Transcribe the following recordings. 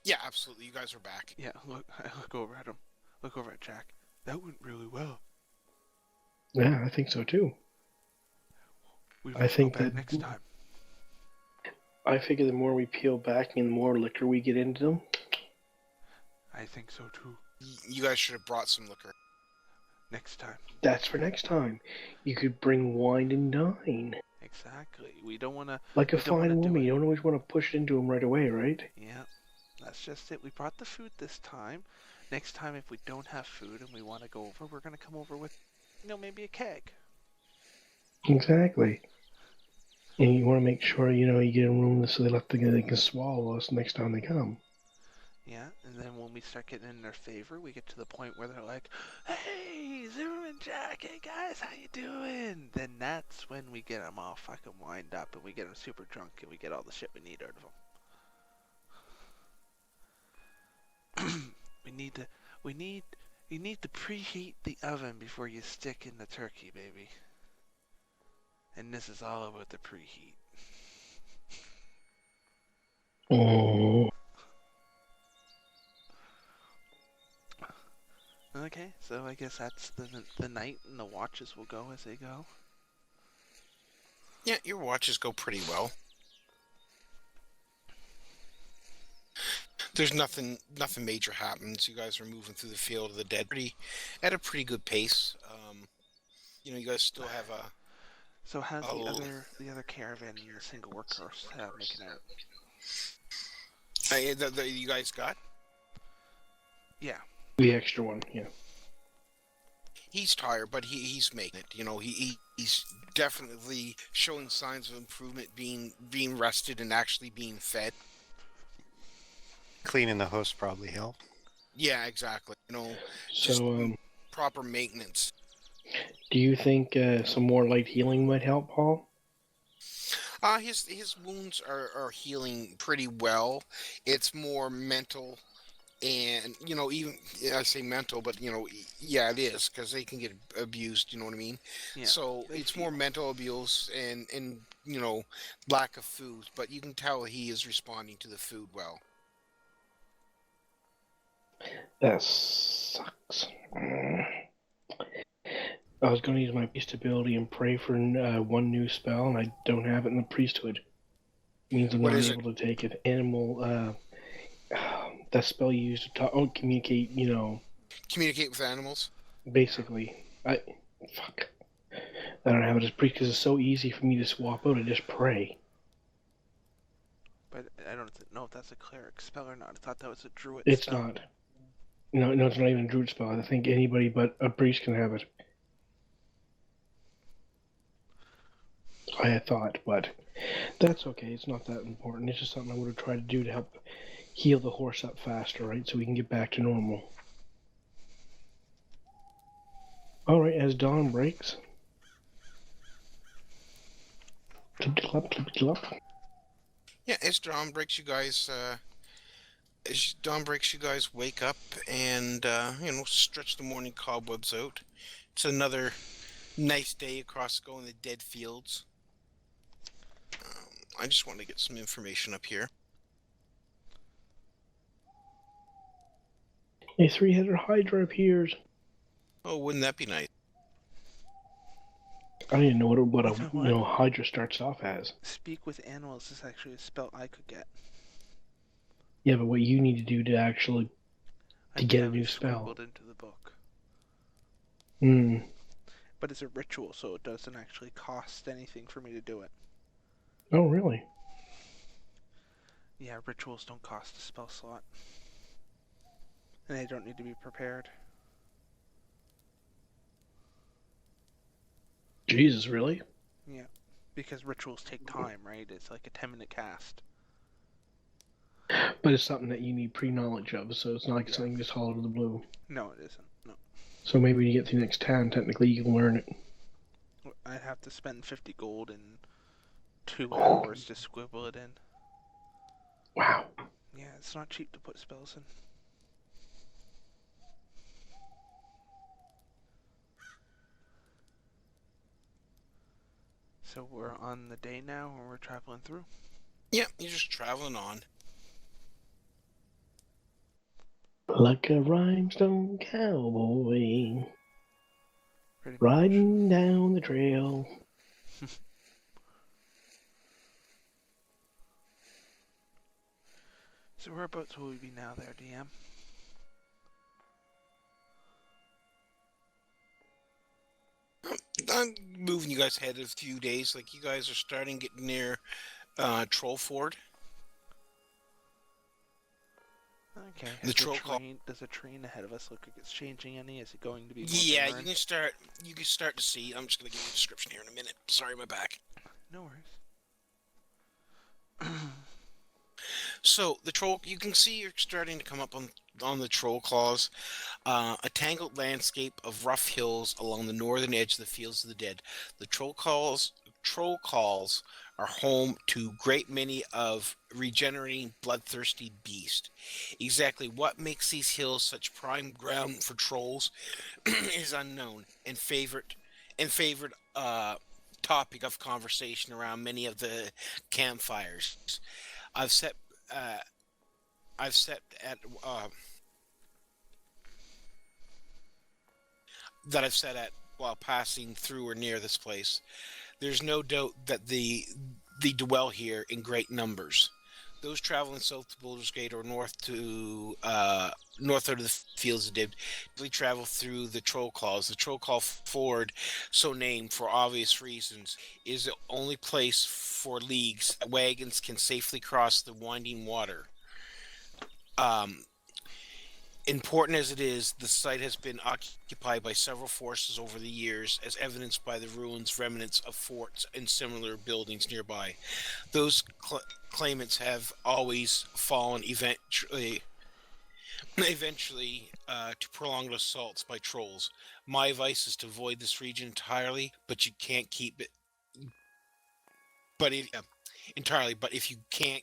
Yeah, absolutely. You guys are back. Yeah, look, I look over at him. Look over at Jack. That went really well. Yeah, I think so too. We I won't go think back that next time. I figure the more we peel back and the more liquor we get into them, I think so too. You guys should have brought some liquor. Next time. that's for next time. You could bring wine and dine. Exactly. We don't want to. Like a We don't want to fine do woman, you any. don't always want to push it into them right away, right? Yeah, that's just it. We brought the food this time. Next time, if we don't have food and we want to go over, we're gonna come over with, maybe a keg. Exactly. And you want to make sure, you get a room so they can swallow us next time they come. Yeah, and then when we start getting in their favor, we get to the point where they're like, "Hey, Zimmerman Jack, hey guys, how you doing?" Then that's when we get them all fucking wind up and we get them super drunk and we get all the shit we need out of them. we need to, we need, you need to preheat the oven before you stick in the turkey, baby. And this is all about the preheat. Oh. Okay, so I guess that's the night, and the watches will go as they go. Yeah, your watches go pretty well. There's nothing major happens. You guys are moving through the field of the dead at a pretty good pace. You guys still have So how's a the other caravan and the single workhorse making out? you guys got. Yeah. The extra one, yeah. He's tired, but he's making it. He's definitely showing signs of improvement, being rested and actually being fed. Cleaning the host probably helped. Yeah, exactly. Just So, proper maintenance. do you think some more light healing might help, Paul? His wounds are healing pretty well. It's more mental, and even I say mental, but yeah, it is because they can get abused. You know what I mean? Yeah. So it's more mental abuse and lack of food, but you can tell he is responding to the food well. That sucks. I was going to use my priest ability and pray for one new spell, and I don't have it in the priesthood. It means I'm What not is able to take it. Animal, that spell you use to communicate, Communicate with animals. basically. Fuck. I don't have it as priest because it's so easy for me to swap out and just pray. But I don't know if that's a cleric spell or not. I thought that was a druid It's spell. not. No, it's not even a druid spell. I think anybody but a priest can have it. I had thought, but that's okay. It's not that important. It's just something I would have tried to do to help heal the horse up faster, right? So we can get back to normal. Alright, as dawn breaks. Clip. Yeah, as dawn breaks, you guys. As dawn breaks, you guys wake up and stretch the morning cobwebs out. It's another nice day across going the dead fields. I just want to get some information up here. A three-headed hydra appears. Oh, wouldn't that be nice? I don't even know what You know what? hydra starts off as. Speak with animals is actually a spell I could get. Yeah, but what you need to do to actually I get a have new it spell. scribbled into the book. Hmm. But it's a ritual, so it doesn't actually cost anything for me to do it. Oh, really? Yeah, rituals don't cost a spell slot. And they don't need to be prepared. Jesus, really? Yeah. Because rituals take time, right? It's like a 10-minute cast. But it's something that you need pre-knowledge of, so it's not like something just haul out of the blue. No, it isn't. No. So maybe when you get to the next town, technically you can learn it. I'd have to spend 50 gold and 2 hours to scribble it in. Wow. Yeah, it's not cheap to put spells in. So we're on the day now, and we're traveling through. Yeah, you're just traveling on. Like a rhinestone cowboy Pretty much. riding down the trail. So whereabouts will we be now there, DM? I'm moving you guys ahead a few days. Like, you guys are starting to get near Troll Ford. Okay. The troll call. Does the train ahead of us look like it's changing any? Is it going to be more Yeah, barren? you can start to see. I'm just gonna give you a description here in a minute. Sorry, my back. No worries. So the troll, you can see you're starting to come up on the troll claws. A tangled landscape of rough hills along the northern edge of the Fields of the Dead. The troll calls are home to a great many of regenerating bloodthirsty beasts. Exactly what makes these hills such prime ground for trolls is unknown and favored topic of conversation around many of the campfires. I've set uh, I've set at that I've set at while passing through or near this place. There's no doubt that the dwell here in great numbers. Those traveling south to Boulder's Gate or north out of the Fields of Dib usually travel through the Troll Claws. The Troll Claw Ford, so named for obvious reasons, is the only place for leagues wagons can safely cross the winding water. Um, Important as it is, the site has been occupied by several forces over the years, as evidenced by the ruins, remnants of forts, and similar buildings nearby. Those claimants have always fallen to prolonged assaults by trolls. My advice is to avoid this region entirely, but you can't keep it. But if entirely, but if you can't,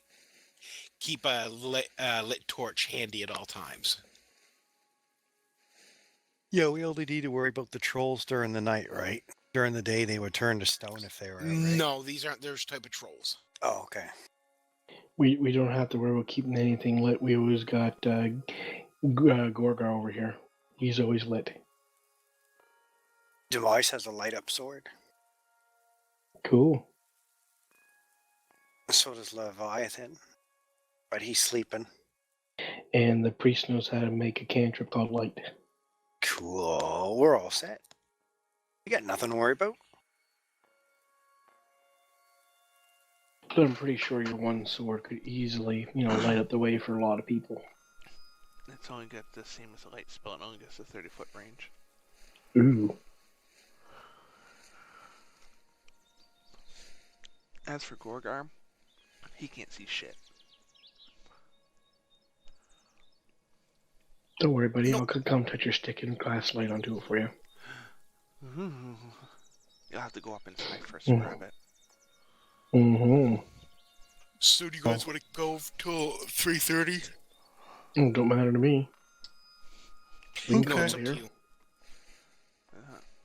keep a lit torch handy at all times. Yeah, we only need to worry about the trolls during the night, right? During the day, they would turn to stone if they were out, right? No, these aren't those type of trolls. Oh, okay. We don't have to worry about keeping anything lit. We always got Gorgar over here. He's always lit. Device has a light up sword. Cool. So does Leviathan. But he's sleeping. And the priest knows how to make a cantrip called light. Cool. We're all set. You got nothing to worry about. But I'm pretty sure your one sword could easily, light up the way for a lot of people. It's only got the same as a light spell, and only gets a 30-foot range. Ooh. As for Gorgar, he can't see shit. Don't worry, buddy. I'll come touch your stick and glass light onto it for you. You'll have to go up inside first and grab it. Mm-hmm. So do you guys want to go till 3:30? Don't matter to me. We can No, go it's up here. to you.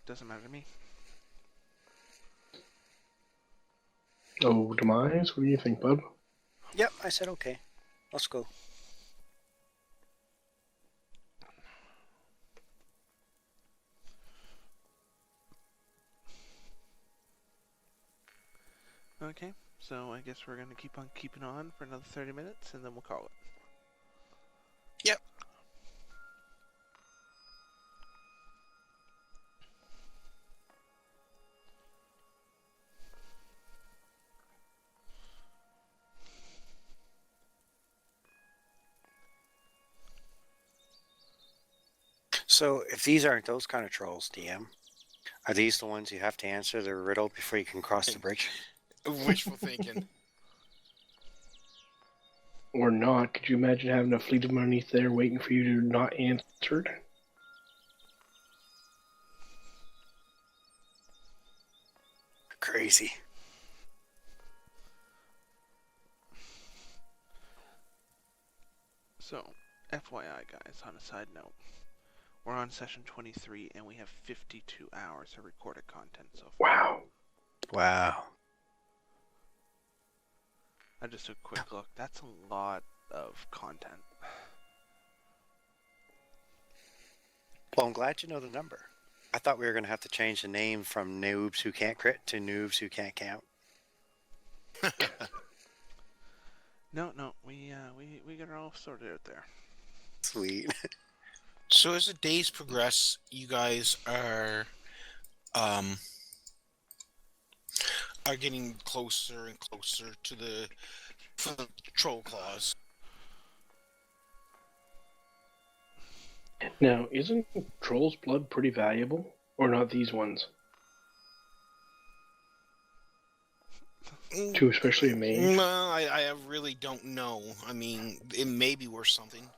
Doesn't matter to me. Oh, Demise? What do you think, bub? Yep, I said okay. Let's go. Okay, so I guess we're gonna keep on keeping on for another 30 minutes, and then we'll call it. Yep. So, if these aren't those kind of trolls, DM, are these the ones you have to answer the riddle before you can cross the bridge? Wishful thinking. Or not. Could you imagine having a fleet of them underneath there waiting for you to not answer it? Crazy. So, FYI guys, on a side note, we're on session 23 and we have 52 hours of recorded content so far. Wow. Wow. I just took a quick look. That's a lot of content. Well, I'm glad you know the number. I thought we were going to have to change the name from Noobs Who Can't Crit to Noobs Who Can't Count. No, we got it all sorted out there. Sweet. So as the days progress, you guys um are getting closer and closer to the troll claws. Now, isn't troll's blood pretty valuable? Or not these ones? To especially a mage? No, I really don't know. I mean, it may be worth something.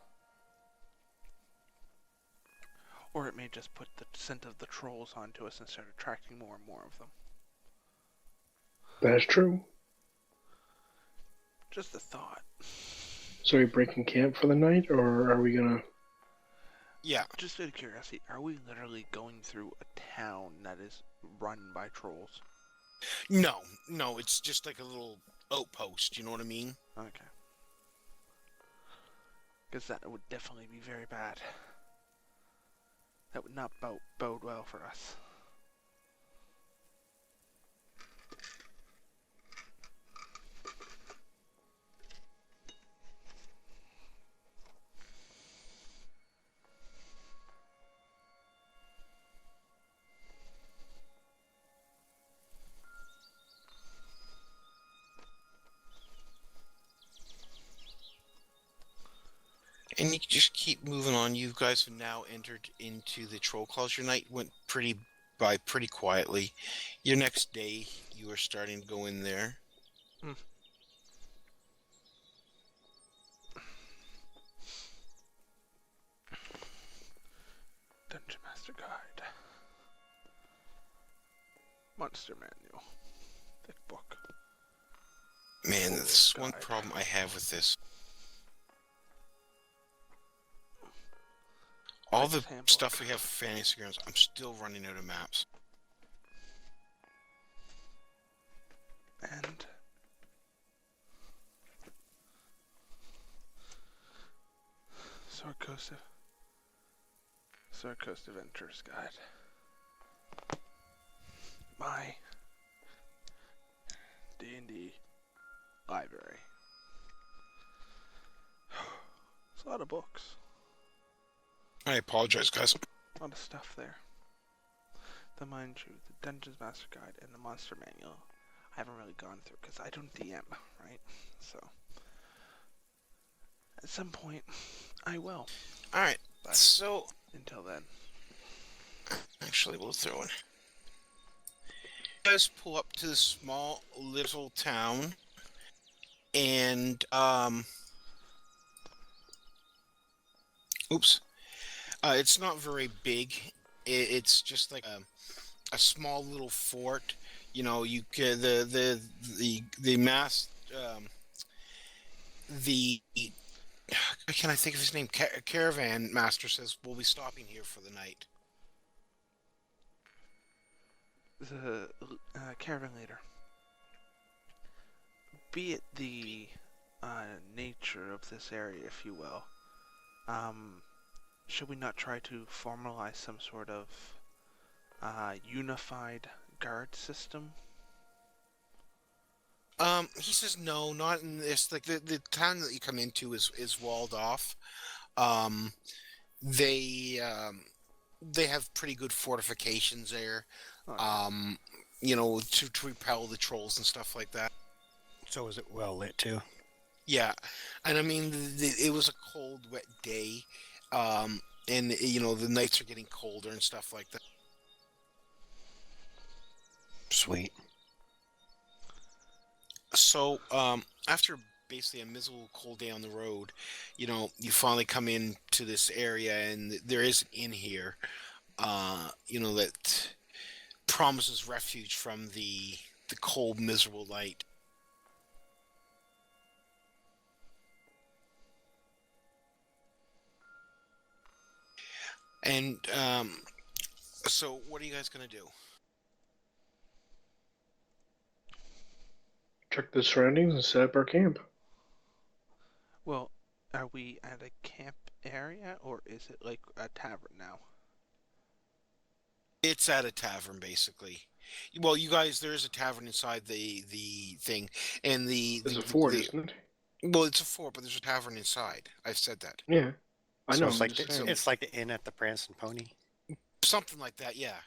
Or it may just put the scent of the trolls onto us and start attracting more and more of them. That's true. Just a thought. So are we breaking camp for the night, or are we gonna... Yeah. Just out of curiosity, are we literally going through a town that is run by trolls? No, it's just like a little outpost, you know what I mean? Okay. Because that would definitely be very bad. That would not bode well for us. And you just keep moving on. You guys have now entered into the troll claws. Your night went pretty quietly. Your next day, you are starting to go in there. Dungeon Master Guide. Monster Manual. Thick book. Man, this is one Guide. problem I have with this. All the Player's Handbook. stuff we have for Fantasy Grounds, I'm still running out of maps. And Sword Coast Adventures Guide. My D&D library. It's a lot of books. I apologize, guys. A lot of stuff there. The Mind You, the Dungeons Master Guide, and the Monster Manual. I haven't really gone through because I don't DM, right? So at some point I will. Alright, But so until then, actually we'll throw in. You guys pull up to this small little town, and oops. It's not very big. It's just like a small little fort. You know, you the mass the can I think of his name? Caravan Master says we'll be stopping here for the night. the caravan leader. Be it the nature of this area, if you will, should we not try to formalize some sort of unified guard system? He says no, not in this. Like the town that you come into is walled off. They have pretty good fortifications there. Okay. You know, to repel the trolls and stuff like that. So is it well lit too? Yeah, and I mean, it was a cold, wet day, and you know the nights are getting colder and stuff like that. Sweet. So, after basically a miserable cold day on the road, you know, you finally come into this area, and there is an inn here, you know, that promises refuge from the cold, miserable light. And so what are you guys gonna do? Check the surroundings and set up our camp. Well, are we at a camp area or is it like a tavern now? It's at a tavern, basically. Well, you guys, there is a tavern inside the thing, and It's a fort, the isn't it? well, it's a fort, but there's a tavern inside. I've said that. Yeah, I So know. it's I'm like just the, saying. it's like the inn at the Prancing Pony. Something like that, yeah.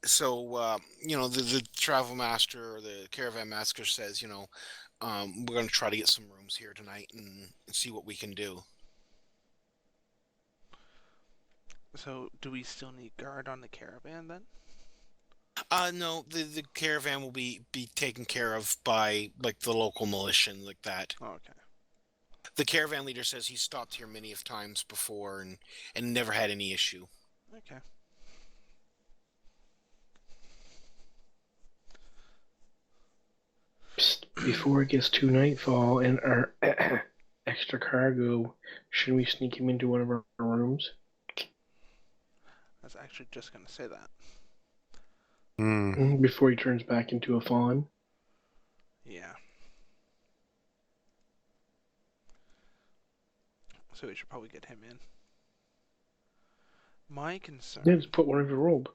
So, the travel master or the caravan master says, we're going to try to get some rooms here tonight and see what we can do. So, do we still need guard on the caravan then? No, the caravan will be taken care of by like the local militia and like that. Oh, okay. The caravan leader says he's stopped here many of times before and never had any issue. Okay. Psst, before it gets to nightfall and our extra cargo, should we sneak him into one of our rooms? I was actually just gonna say that. Before he turns back into a fawn? Yeah. So we should probably get him in. My concern. Yeah, just put one of your robe.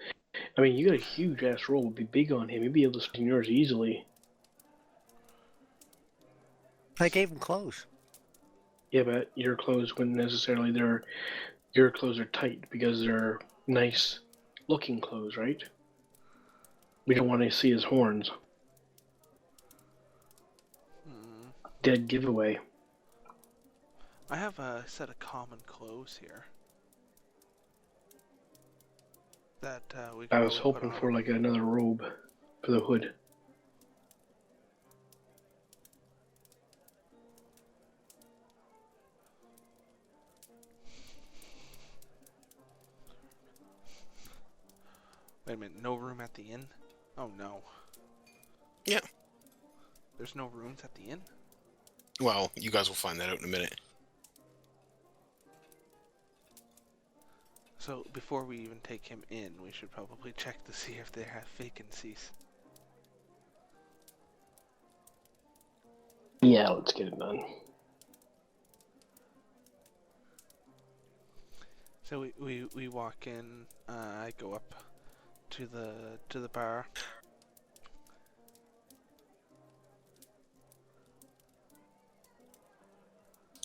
I mean, you got a huge ass robe. It'd be big on him. He'd be able to spin yours easily. I gave him clothes. Yeah, but your clothes wouldn't necessarily. Your clothes are tight because they're nice looking clothes, right? We don't want to see his horns. Hmm. Dead giveaway. I have a set of common clothes here. That we can I was probably put hoping on for him. like another robe for the hood. Wait a minute, no room at the inn? Oh no. Yeah. There's no rooms at the inn? Well, you guys will find that out in a minute. So before we even take him in, we should probably check to see if they have vacancies. Yeah, let's get it done. So we walk in, I go up to the bar.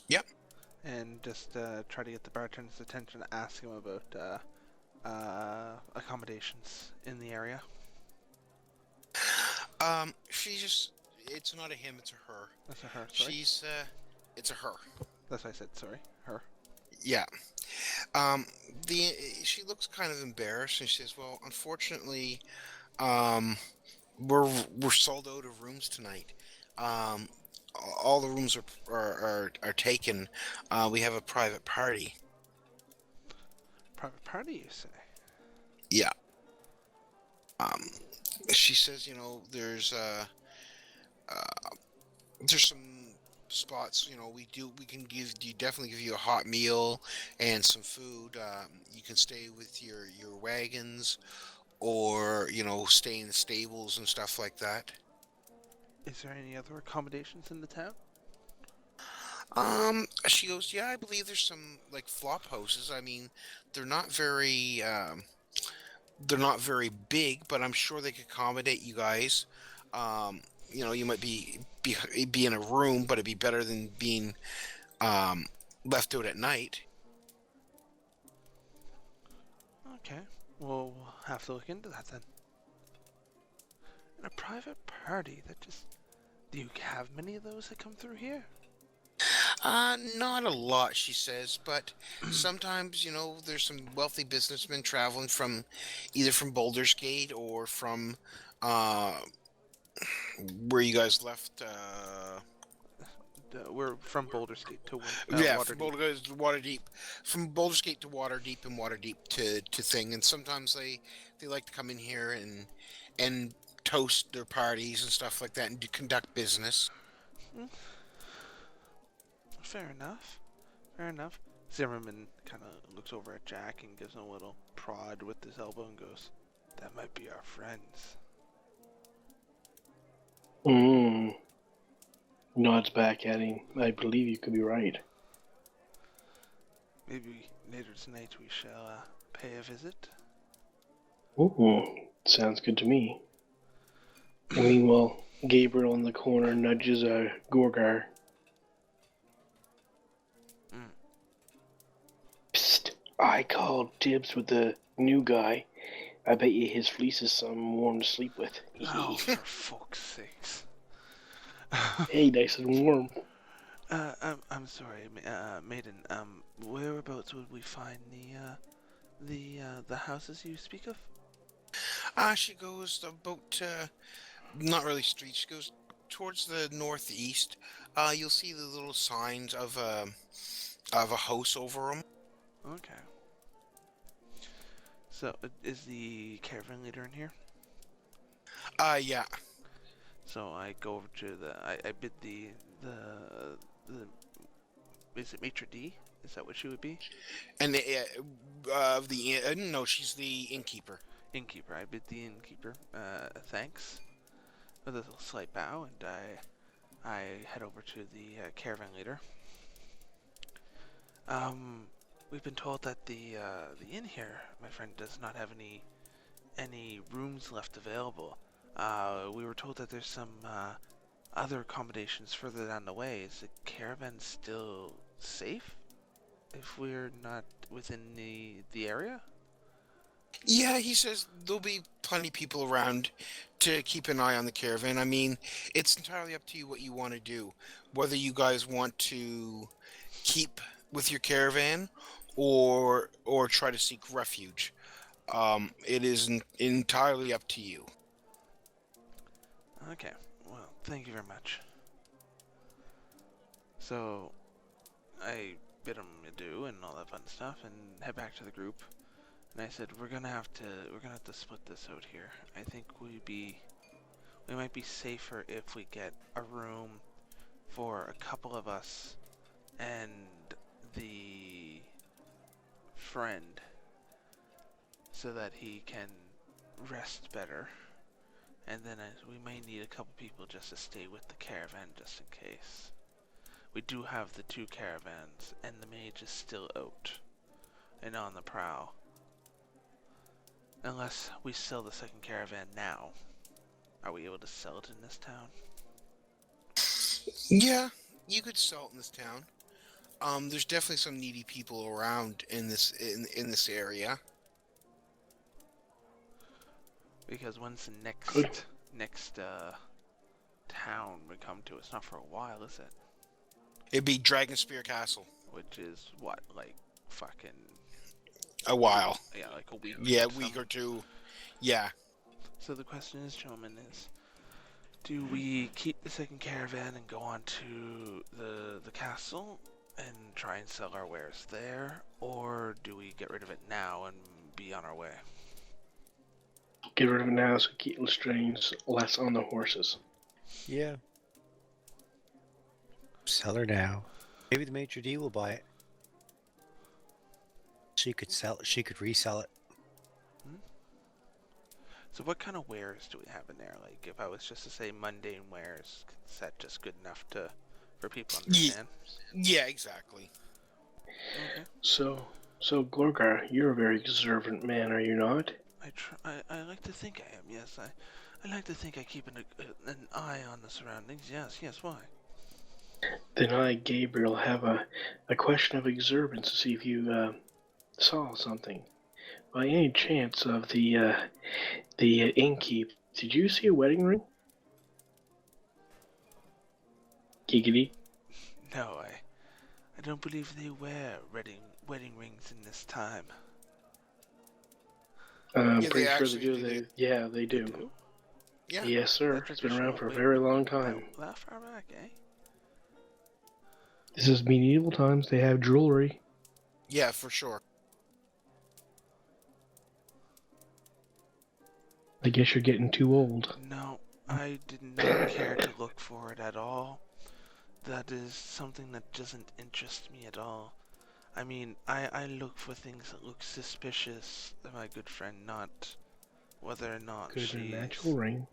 Yep. And just try to get the bartender's attention, ask him about accommodations in the area. It's not a him, it's a her. That's a her, sorry. It's a her. That's what I said, sorry. Her. Yeah. She looks kind of embarrassed and she says, "Well, unfortunately, we're sold out of rooms tonight. All the rooms are taken. We have a private party." Private party, you say? Yeah. She says, there's some spots, we can definitely give you a hot meal and some food. You can stay with your wagons or, stay in the stables and stuff like that. Is there any other accommodations in the town? She goes, "Yeah, I believe there's some like flop houses. I mean, they're not very big, but I'm sure they could accommodate you guys. You might be in a room, but it'd be better than being left out at night." Okay, well, we'll have to look into that then. And a private party, that just... Do you have many of those that come through here? Not a lot, she says, but sometimes, there's some wealthy businessmen traveling from either from Baldur's Gate or from where you guys left. We're from Baldur's Gate to Yeah, Waterdeep. from Baldur's to Waterdeep, from Baldur's Gate to Waterdeep, and Waterdeep to Thing, and sometimes they like to come in here and toast their parties and stuff like that, and conduct business. Fair enough. Fair enough. Zimmerman kind of looks over at Jack and gives him a little prod with his elbow and goes, "That might be our friends." Nods back at him. I believe you could be right. Maybe later tonight we shall pay a visit. Ooh, sounds good to me. And meanwhile, Gabriel in the corner nudges Gorgar. Mm. Psst, I called dibs with the new guy. I bet you his fleece is some warm to sleep with. Oh, for fuck's sakes. Hey, nice and warm. I'm sorry, maiden. Whereabouts would we find the houses you speak of? She goes about, not really street. She goes towards the northeast. You'll see the little signs of a house over them. Okay. So, is the caravan leader in here? Yeah. So I go over to I bid the is it Maitre D? Is that what she would be? And no, she's the innkeeper. Innkeeper. I bid the innkeeper thanks with a little slight bow, and I head over to the caravan leader. We've been told that the inn here, my friend, does not have any rooms left available. We were told that there's some other accommodations further down the way. Is the caravan still safe if we're not within the area? Yeah, he says there'll be plenty of people around to keep an eye on the caravan. I mean, it's entirely up to you what you want to do. Whether you guys want to keep with your caravan or try to seek refuge. It is entirely up to you. Okay, well, thank you very much. So, I bid him adieu and all that fun stuff, and head back to the group. And I said, we're gonna have to split this out here. I think we might be safer if we get a room for a couple of us and the friend, so that he can rest better. And then we may need a couple people just to stay with the caravan just in case. We do have the 2 caravans, and the mage is still out and on the prowl. Unless we sell the second caravan now. Are we able to sell it in this town? Yeah, you could sell it in this town. There's definitely some needy people around in this area. Because when's the Good. next town we come to? It's not for a while, is it? It'd be Dragonspear Castle. Which is what, like fucking A while. yeah, like a week. Yeah, a week or two. Yeah. So the question is, gentlemen, is do we keep the second caravan and go on to the castle and try and sell our wares there, or do we get rid of it now and be on our way? Get rid of it now so keep Lestrange less on the horses. Yeah. Sell her now. Maybe the maitre d' will buy it. She could sell it. She could resell it. So what kind of wares do we have in there? Like, if I was just to say mundane wares, is that just good enough for people to understand? Yeah, exactly. Okay. So Glorgar, you're a very observant man, are you not? I like to think I am. Yes, I like to think I keep an eye on the surroundings. Yes. Why? Then I, Gabriel, have a question of observance to see if you saw something. By any chance of the innkeep, did you see a wedding ring? Giggity. No, I don't believe they wear wedding rings in this time. I'm Yeah, pretty they sure they actually do. do. Yeah, they do. They do? Yeah. Yes, sir. That's It's been around for a wait, very long time. That far back, eh? This is medieval times. They have jewelry. Yeah, for sure. I guess you're getting too old. No, I did not care to look for it at all. That is something that doesn't interest me at all. I mean, I look for things that look suspicious, my good friend, not whether or not Could have been she's... a natural ring.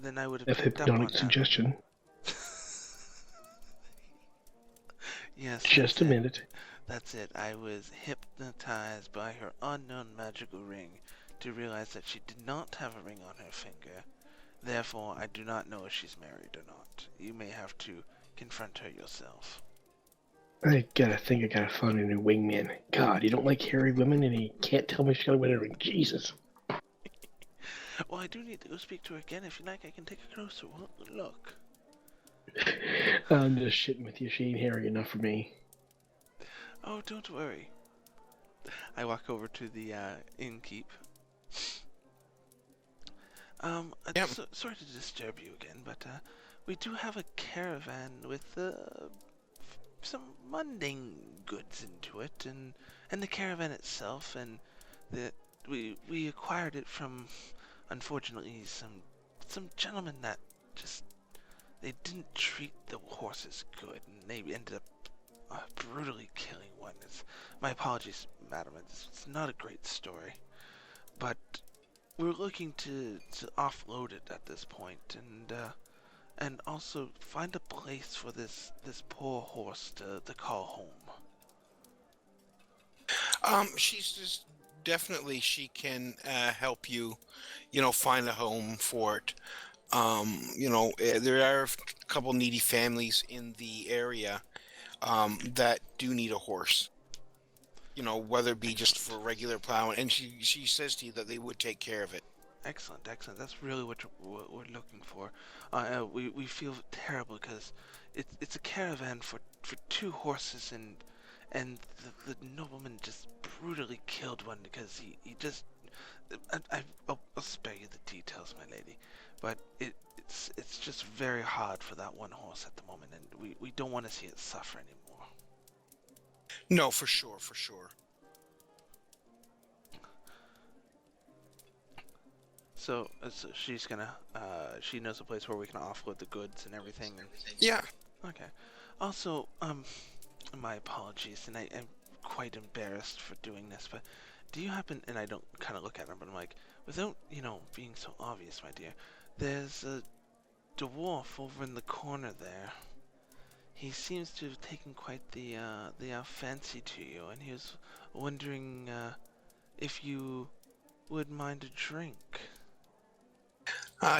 Then I would A have picked up on hypnotic that. suggestion. Yes. Just a minute. That's it. I was hypnotized by her unknown magical ring. to realize that she did not have a ring on her finger. Therefore, I do not know if she's married or not. You may have to confront her yourself. I think I gotta find a new wingman. God, you don't like hairy women and you can't tell me she's got a wedding ring. Jesus. Well, I do need to go speak to her again. If you like, I can take a closer look. I'm just shitting with you. She ain't hairy enough for me. Oh, don't worry. I walk over to the innkeep. Yep. Sorry to disturb you again, but we do have a caravan with some mundane goods into it, and the caravan itself, and we acquired it from, unfortunately, some gentlemen that just they didn't treat the horses good, and they ended up brutally killing one. My apologies, madam. It's not a great story, but we're looking to offload it at this point, and also find a place for this poor horse to call home. She's just definitely she can help you, find a home for it. There are a couple needy families in the area that do need a horse. Whether it be just for regular plowing, and she says to you that they would take care of it. Excellent. That's really what we're looking for. We feel terrible because it's a caravan for two horses, and the nobleman just brutally killed one because he just. I'll spare you the details, my lady, but it's just very hard for that one horse at the moment, and we don't want to see it suffer anymore. No, for sure, for sure. So she's gonna, she knows a place where we can offload the goods and everything. Yeah. Okay. Also, my apologies, and I'm quite embarrassed for doing this, but do you happen, and I don't kind of look at her, but I'm like, without, being so obvious, my dear, there's a dwarf over in the corner there. He seems to have taken quite the fancy to you, and he was wondering, if you would mind a drink.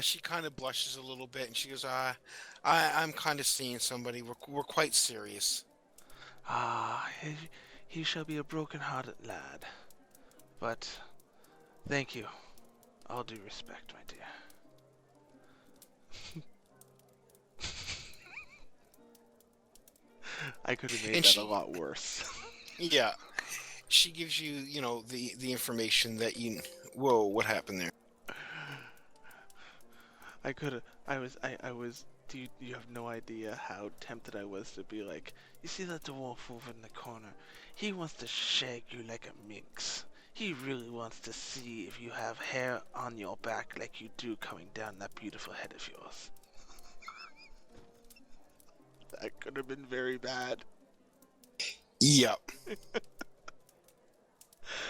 She kind of blushes a little bit, and she goes, I'm kind of seeing somebody. We're quite serious. He shall be a broken-hearted lad. But, thank you. All due respect, my dear. I could have made And that a lot worse. Yeah. She gives you, the information that Whoa, what happened there? You have no idea how tempted I was to be like, you see that dwarf over in the corner? He wants to shag you like a minx. He really wants to see if you have hair on your back like you do coming down that beautiful head of yours. That could have been very bad. Yep.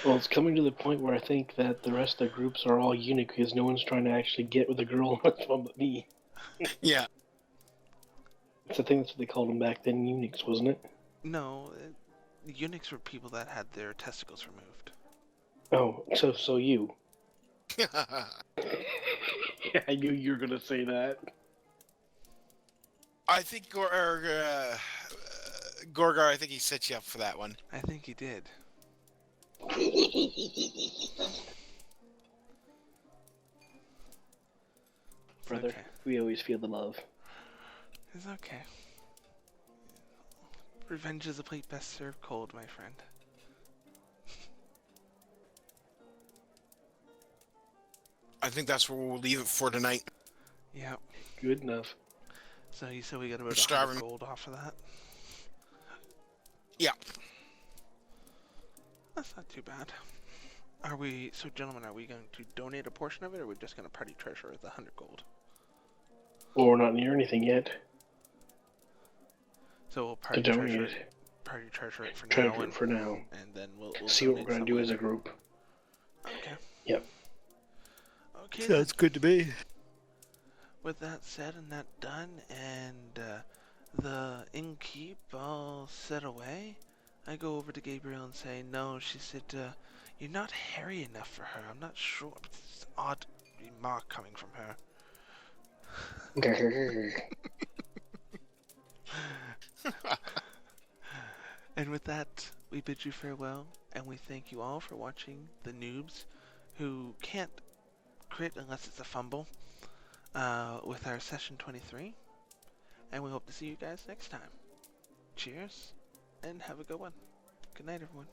Well, it's coming to the point where I think that the rest of the groups are all eunuch because no one's trying to actually get with a girl but me. Yeah. I think that's what they called them back then, eunuchs, wasn't it? No, eunuchs were people that had their testicles removed. Oh, so you. Yeah, I knew you were gonna say that. I think Gorgar, I think he set you up for that one. I think he did. Brother, okay. we always feel the love. It's okay. Revenge is a plate best served cold, my friend. I think that's where we'll leave it for tonight. Yep. Good enough. So you said we got about Starving. 100 gold off of that? Yeah. That's not too bad. So gentlemen, are we going to donate a portion of it, or are we just going to party treasure the 100 gold? Well, we're not near anything yet. So we'll To donate it. Party treasure it for now. Treasure it for now. And then we'll See what we're donate gonna some do as a later. group. Okay. Yep. Okay. Sounds good to me. With that said and that done, and the innkeep all set away, I go over to Gabriel and say, no, she said, you're not hairy enough for her. I'm not sure. It's an odd remark coming from her. And with that, we bid you farewell, and we thank you all for watching the Noobs, who can't crit unless it's a fumble, with our session 23. And we hope to see you guys next time. Cheers, and have a good one. Good night, everyone.